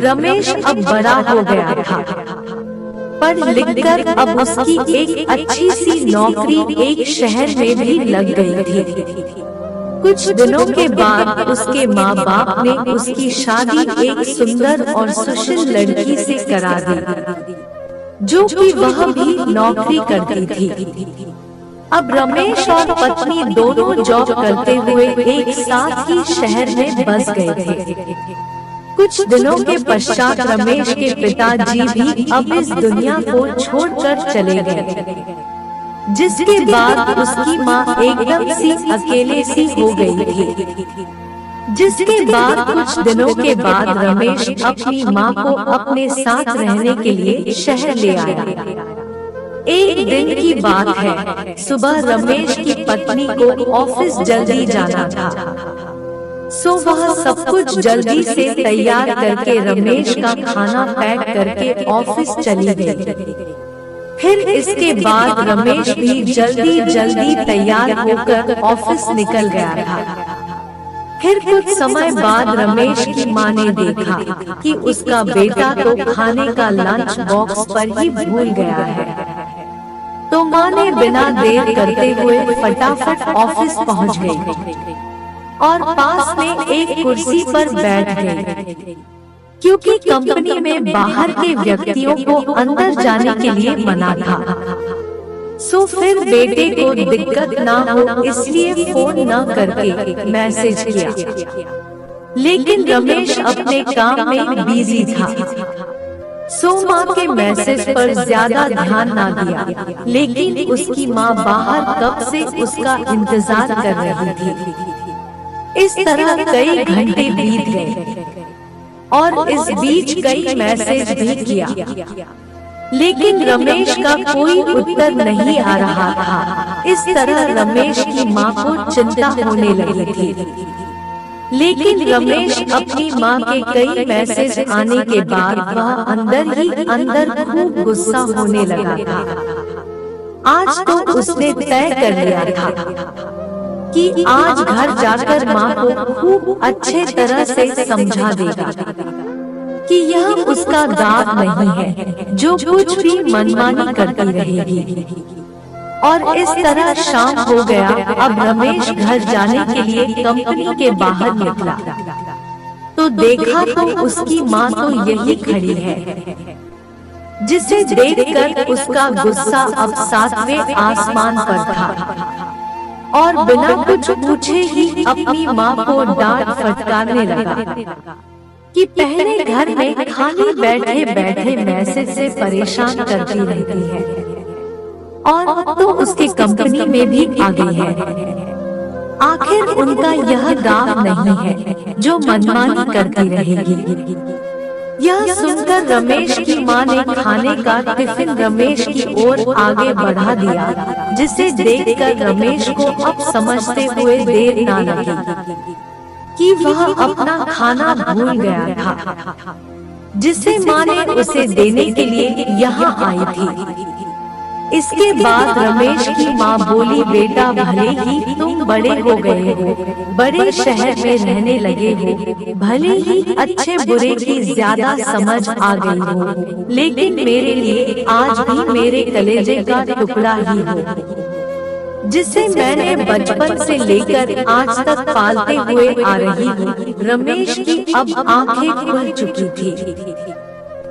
रमेश अब बड़ा हो गया था, पढ़ लिखकर अब उसकी एक अच्छी सी नौकरी एक शहर में भी लग गई थी। कुछ दिनों के बाद उसके माँ बाप ने उसकी शादी एक सुंदर और सुशील लड़की से करा दी, जो कि वह भी नौकरी करती थी। अब रमेश और पत्नी दोनों जॉब करते हुए एक साथ ही शहर में बस गए थे। कुछ दिनों के पश्चात रमेश के पिताजी भी अब इस दुनिया को छोड़कर चले गए, जिसके बाद उसकी माँ एकदम सी अकेले सी हो गई थी। जिसके बाद कुछ दिनों के बाद रमेश अपनी माँ को अपने साथ रहने के लिए शहर ले आया। एक दिन की बात है, सुबह रमेश की पत्नी को ऑफिस जल्दी जाना था, सो वह सब कुछ जल्दी से तैयार करके रमेश का खाना पैक करके ऑफिस चली गई। फिर इसके बाद रमेश भी जल्दी जल्दी तैयार होकर ऑफिस निकल गया था। फिर कुछ समय बाद रमेश की माँ ने देखा कि उसका बेटा तो खाने का लंच बॉक्स पर ही भूल गया है, तो माँ ने बिना देर करते हुए फटाफट ऑफिस पहुँच गई और पास में एक कुर्सी पर बैठ गई, क्योंकि कंपनी में बाहर के व्यक्तियों को अंदर जाने के लिए मना था। सो फिर बेटे को दिक्कत ना हो इसलिए फोन न करके मैसेज किया, लेकिन रमेश अपने काम में बिजी था। सो माँ के मैसेज पर ज्यादा ध्यान ना दिया, लेकिन उसकी माँ बाहर कब से उसका इंतजार कर रही थी। इस तरह कई घंटे बीत गए और इस बीच कई मैसेज भी किया, लेकिन रमेश का कोई उत्तर नहीं आ रहा था। इस तरह रमेश की माँ को चिंता होने लगी थी, लेकिन रमेश अपनी माँ के कई मैसेज आने के बाद वह अंदर ही अंदर खूब गुस्सा होने लगा था। आज तो उसने तय कर लिया था कि आज घर जाकर माँ को खूब अच्छे तरह से समझा देगा कि यह उसका दाग नहीं है जो कुछ भी मनमानी करती रहेगी। और इस तरह शाम हो गया। अब रमेश घर जाने के लिए कंपनी के बाहर निकला तो देखा तो उसकी माँ तो यही खड़ी है, जिसे देखकर उसका गुस्सा अब 7वें आसमान पर था और बिना कुछ पूछे ही अपनी माँ को डांट फटकारने लगा कि पहले घर में खाली बैठे बैठे मैसेज से परेशान करती रहती है और तो उसकी कंपनी में भी आ गई है। आखिर उनका यह दाव नहीं है जो मनमानी करती रहेगी। यह सुनकर रमेश की माँ ने खाने का टिफिन रमेश की ओर आगे बढ़ा दिया, जिसे देखकर रमेश को अब समझते हुए देर ना लगी कि वह अपना खाना भूल गया था, जिसे माँ ने उसे देने के लिए यहाँ आई थी। इसके बाद रमेश की माँ बोली, बेटा भले ही तुम बड़े हो गए हो, बड़े शहर में रहने लगे हो, भले ही अच्छे बुरे की ज्यादा समझ आ गई हो, लेकिन मेरे लिए आज भी मेरे कलेजे का टुकड़ा ही हो, जिसे मैंने बचपन से लेकर आज तक पालते हुए आ रही हूँ। रमेश की अब आंखें खुल चुकी थी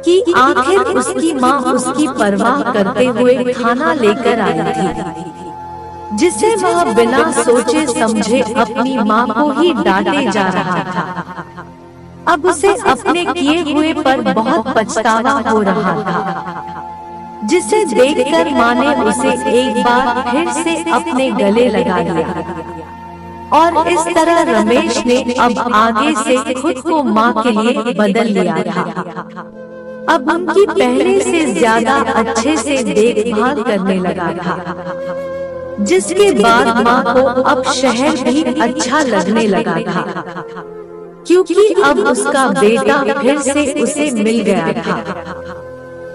कि आखिर उसकी माँ उसकी परवाह करते हुए खाना लेकर आई थी, जिसे वह बिना सोचे समझे अपनी माँ को ही डांटे जा रहा था। अब उसे अपने किए हुए पर बहुत पछतावा हो रहा था, जिसे देखकर माँ ने उसे एक बार फिर से अपने गले लगा लिया और इस तरह रमेश ने अब आगे से खुद को माँ के लिए बदल लिया था। अब उनकी पहले से ज्यादा अच्छे से देखभाल करने लगा था, जिसके बाद माँ को अब शहर भी अच्छा लगने लगा था, क्योंकि अब उसका बेटा फिर से उसे मिल गया था।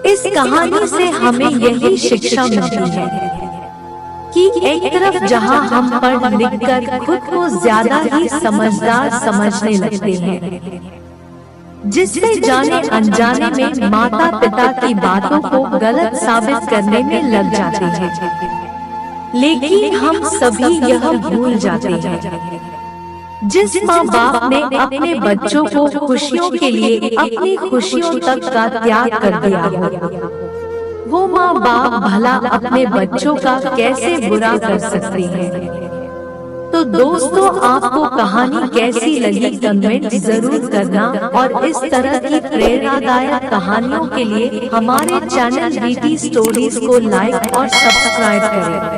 इस कहानी से हमें यही शिक्षा मिलती है कि एक तरफ जहाँ हम पढ़ लिख कर खुद को ज्यादा ही समझदार समझने लगते हैं, जिससे जाने अनजाने में माता पिता की बातों को गलत साबित करने में लग जाते हैं। लेकिन हम सभी यह भूल जाते हैं, जिस माँ बाप ने अपने बच्चों को खुशियों के लिए अपनी खुशियों तक का त्याग कर दिया हो, वो माँ बाप भला अपने बच्चों का कैसे बुरा कर सकती है। तो दोस्तों, आपको कहानी कैसी लगी कमेंट जरूर करना, और इस तरह की प्रेरणादायक कहानियों के लिए हमारे चैनल वीटी स्टोरीज को लाइक और सब्सक्राइब करें।